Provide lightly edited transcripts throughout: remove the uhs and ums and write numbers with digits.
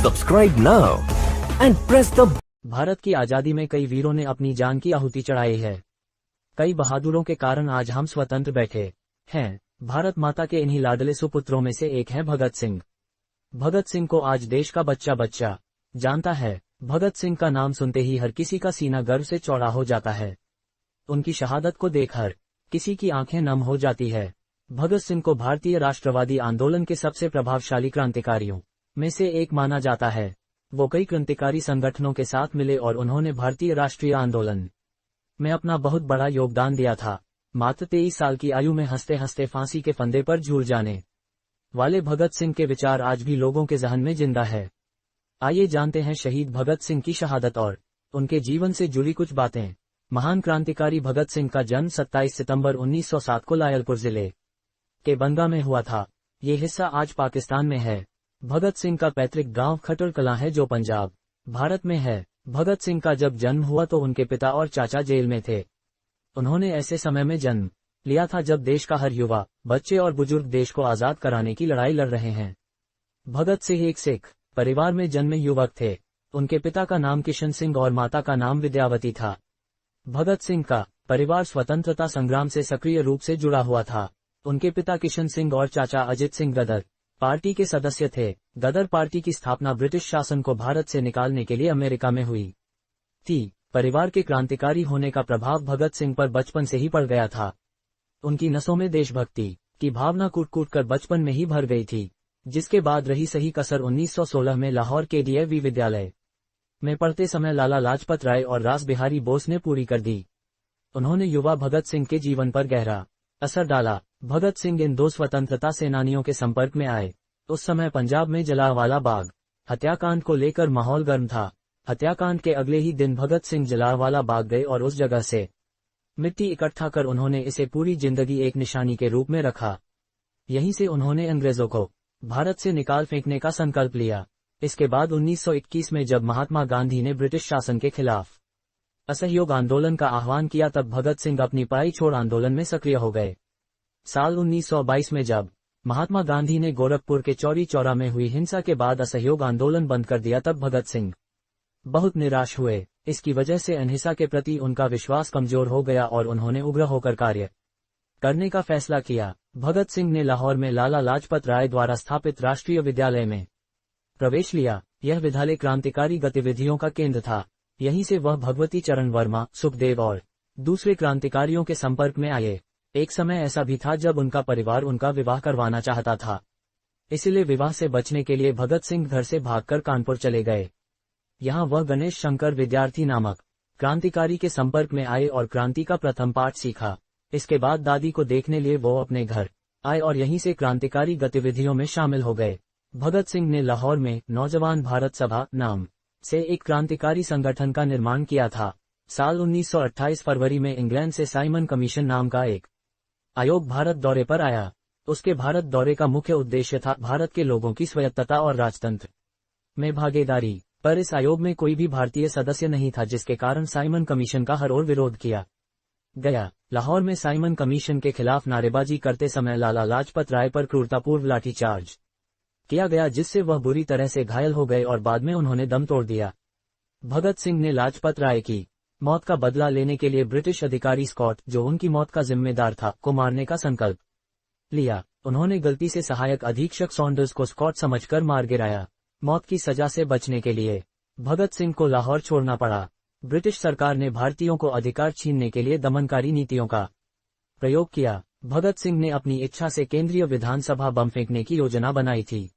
Subscribe now and press the Bharat की आजादी में कई वीरों ने अपनी जान की आहुति चढ़ाई है। कई बहादुरों के कारण आज हम स्वतंत्र बैठे हैं। भारत माता के इन्हीं लाडले सुपुत्रों में से एक है भगत सिंह। भगत सिंह को आज देश का बच्चा बच्चा जानता है। भगत सिंह का नाम सुनते ही हर किसी का सीना गर्व से चौड़ा हो जाता है। उनकी शहादत को देख हर किसी की आंखें नम हो जाती है। भगत सिंह को भारतीय राष्ट्रवादी आंदोलन के सबसे प्रभावशाली क्रांतिकारियों में से एक माना जाता है। वो कई क्रांतिकारी संगठनों के साथ मिले और उन्होंने भारतीय राष्ट्रीय आंदोलन में अपना बहुत बड़ा योगदान दिया था। मात्र 23 साल की आयु में हंसते हंसते फांसी के फंदे पर झूल जाने वाले भगत सिंह के विचार आज भी लोगों के जहन में जिंदा है। आइए जानते हैं शहीद भगत सिंह की शहादत और उनके जीवन से जुड़ी कुछ बातें। महान क्रांतिकारी भगत सिंह का जन्म 27 सितंबर 1907 को लायलपुर जिले के बनगा में हुआ था। ये हिस्सा आज पाकिस्तान में है। भगत सिंह का पैतृक गांव खटर कलां है जो पंजाब, भारत में है। भगत सिंह का जब जन्म हुआ तो उनके पिता और चाचा जेल में थे। उन्होंने ऐसे समय में जन्म लिया था जब देश का हर युवा, बच्चे और बुजुर्ग देश को आजाद कराने की लड़ाई लड़ रहे हैं। भगत सिंह एक सिख परिवार में जन्मे युवक थे। उनके पिता का नाम किशन सिंह और माता का नाम विद्यावती था। भगत सिंह का परिवार स्वतंत्रता संग्राम से सक्रिय रूप से जुड़ा हुआ था। उनके पिता किशन सिंह और चाचा अजित सिंह गदर पार्टी के सदस्य थे। गदर पार्टी की स्थापना ब्रिटिश शासन को भारत से निकालने के लिए अमेरिका में हुई थी। परिवार के क्रांतिकारी होने का प्रभाव भगत सिंह पर बचपन से ही पड़ गया था। उनकी नसों में देशभक्ति की भावना कूट कूट कर बचपन में ही भर गई थी, जिसके बाद रही सही कसर 1916 में लाहौर के डीएवी विद्यालय में पढ़ते समय लाला लाजपत राय और रास बिहारी बोस ने पूरी कर दी। उन्होंने युवा भगत सिंह के जीवन पर गहरा असर डाला। भगत सिंह इन दो स्वतंत्रता सेनानियों के संपर्क में आए। उस समय पंजाब में जलियांवाला बाग हत्याकांड को लेकर माहौल गर्म था। हत्याकांड के अगले ही दिन भगत सिंह जलियांवाला बाग गए और उस जगह से मिट्टी इकट्ठा कर उन्होंने इसे पूरी जिंदगी एक निशानी के रूप में रखा। यहीं से उन्होंने अंग्रेजों को भारत से निकाल फेंकने का संकल्प लिया। इसके बाद 1921 में जब महात्मा गांधी ने ब्रिटिश शासन के खिलाफ असहयोग आंदोलन का आह्वान किया तब भगत सिंह अपनी पढ़ाई छोड़ आंदोलन में सक्रिय हो गए। साल 1922 में जब महात्मा गांधी ने गोरखपुर के चौरी चौरा में हुई हिंसा के बाद असहयोग आंदोलन बंद कर दिया तब भगत सिंह बहुत निराश हुए। इसकी वजह से अहिंसा के प्रति उनका विश्वास कमजोर हो गया और उन्होंने उग्र होकर कार्य करने का फैसला किया। भगत सिंह ने लाहौर में लाला लाजपत राय द्वारा स्थापित राष्ट्रीय विद्यालय में प्रवेश लिया। यह विद्यालय क्रांतिकारी गतिविधियों का केंद्र था। यहीं से वह भगवती चरण वर्मा, सुखदेव और दूसरे क्रांतिकारियों के संपर्क में आए। एक समय ऐसा भी था जब उनका परिवार उनका विवाह करवाना चाहता था। इसलिए विवाह से बचने के लिए भगत सिंह घर से भागकर कानपुर चले गए। यहाँ वह गणेश शंकर विद्यार्थी नामक क्रांतिकारी के संपर्क में आए और क्रांति का प्रथम पाठ सीखा। इसके बाद दादी को देखने लिए वो अपने घर आए और यहीं से क्रांतिकारी गतिविधियों में शामिल हो गए। भगत सिंह ने लाहौर में नौजवान भारत सभा नाम से एक क्रांतिकारी संगठन का निर्माण किया था। साल 1928 फरवरी में इंग्लैंड से साइमन कमीशन नाम का एक आयोग भारत दौरे पर आया। उसके भारत दौरे का मुख्य उद्देश्य था भारत के लोगों की स्वायत्तता और राजतंत्र में भागीदारी। पर इस आयोग में कोई भी भारतीय सदस्य नहीं था, जिसके कारण साइमन कमीशन का हर ओर विरोध किया गया। लाहौर में साइमन कमीशन के खिलाफ नारेबाजी करते समय लाला लाजपत राय पर क्रूरतापूर्व लाठीचार्ज किया गया, जिससे वह बुरी तरह से घायल हो गए और बाद में उन्होंने दम तोड़ दिया। भगत सिंह ने लाजपत राय की मौत का बदला लेने के लिए ब्रिटिश अधिकारी स्कॉट, जो उनकी मौत का जिम्मेदार था, को मारने का संकल्प लिया। उन्होंने गलती से सहायक अधीक्षक सॉन्डर्स को स्कॉट समझकर मार गिराया। मौत की सजा से बचने के लिए भगत सिंह को लाहौर छोड़ना पड़ा। ब्रिटिश सरकार ने भारतीयों को अधिकार छीनने के लिए दमनकारी नीतियों का प्रयोग किया। भगत सिंह ने अपनी इच्छा से केंद्रीय विधानसभा बम फेंकने की योजना बनाई थी।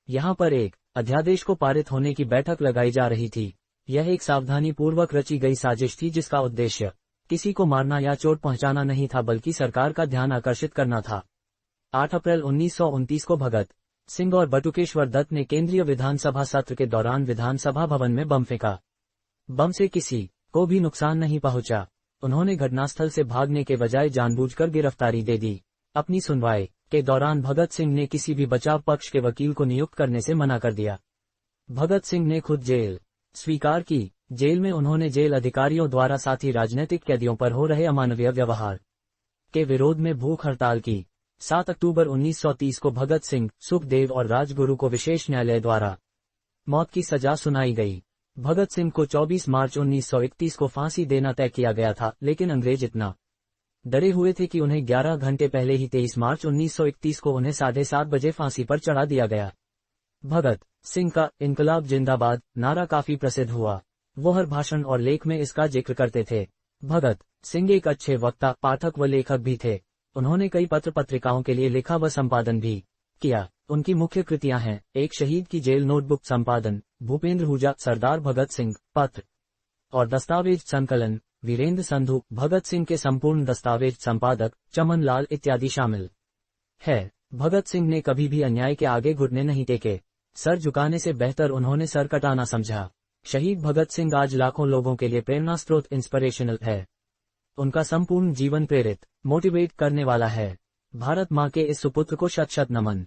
यहाँ पर एक अध्यादेश को पारित होने की बैठक लगाई जा रही थी। यह एक सावधानी पूर्वक रची गई साजिश थी, जिसका उद्देश्य किसी को मारना या चोट पहुंचाना नहीं था, बल्कि सरकार का ध्यान आकर्षित करना था। 8 अप्रैल 1929 को भगत सिंह और बटुकेश्वर दत्त ने केंद्रीय विधानसभा सत्र के दौरान विधानसभा भवन में बम फेंका। बम से किसी को भी नुकसान नहीं पहुंचा। उन्होंने घटनास्थल से भागने के बजाय जानबूझकर गिरफ्तारी दे दी। अपनी सुनवाई के दौरान भगत सिंह ने किसी भी बचाव पक्ष के वकील को नियुक्त करने से मना कर दिया। भगत सिंह ने खुद जेल स्वीकार की। जेल में उन्होंने जेल अधिकारियों द्वारा साथी राजनीतिक कैदियों पर हो रहे अमानवीय व्यवहार के विरोध में भूख हड़ताल की। 7 अक्टूबर 1930 को भगत सिंह, सुखदेव और राजगुरु को विशेष न्यायालय द्वारा मौत की सजा सुनाई गई। भगत सिंह को 24 मार्च 1931 को फांसी देना तय किया गया था, लेकिन अंग्रेज इतना डरे हुए थे कि उन्हें 11 घंटे पहले ही 23 मार्च 1931 को उन्हें 7:30 बजे फांसी पर चढ़ा दिया गया। भगत सिंह का इनकलाब जिंदाबाद नारा काफी प्रसिद्ध हुआ। वो हर भाषण और लेख में इसका जिक्र करते थे। भगत सिंह एक अच्छे वक्ता, पाठक व लेखक भी थे। उन्होंने कई पत्र पत्रिकाओं के लिए लिखा व संपादन भी किया। उनकी मुख्य कृतियां हैं: एक शहीद की जेल नोटबुक संपादन, भूपेंद्र हुजा, सरदार भगत सिंह, पत्र और दस्तावेज संकलन, वीरेंद्र संधू, भगत सिंह के संपूर्ण दस्तावेज संपादक, चमन लाल इत्यादि शामिल है। भगत सिंह ने कभी भी अन्याय के आगे घुटने नहीं टेके। सर झुकाने से बेहतर उन्होंने सर कटाना समझा। शहीद भगत सिंह आज लाखों लोगों के लिए प्रेरणा स्रोत इंस्पिरेशनल है। उनका संपूर्ण जीवन प्रेरित, मोटिवेट करने वाला है। भारत माँ के इस सुपुत्र को शत शत नमन।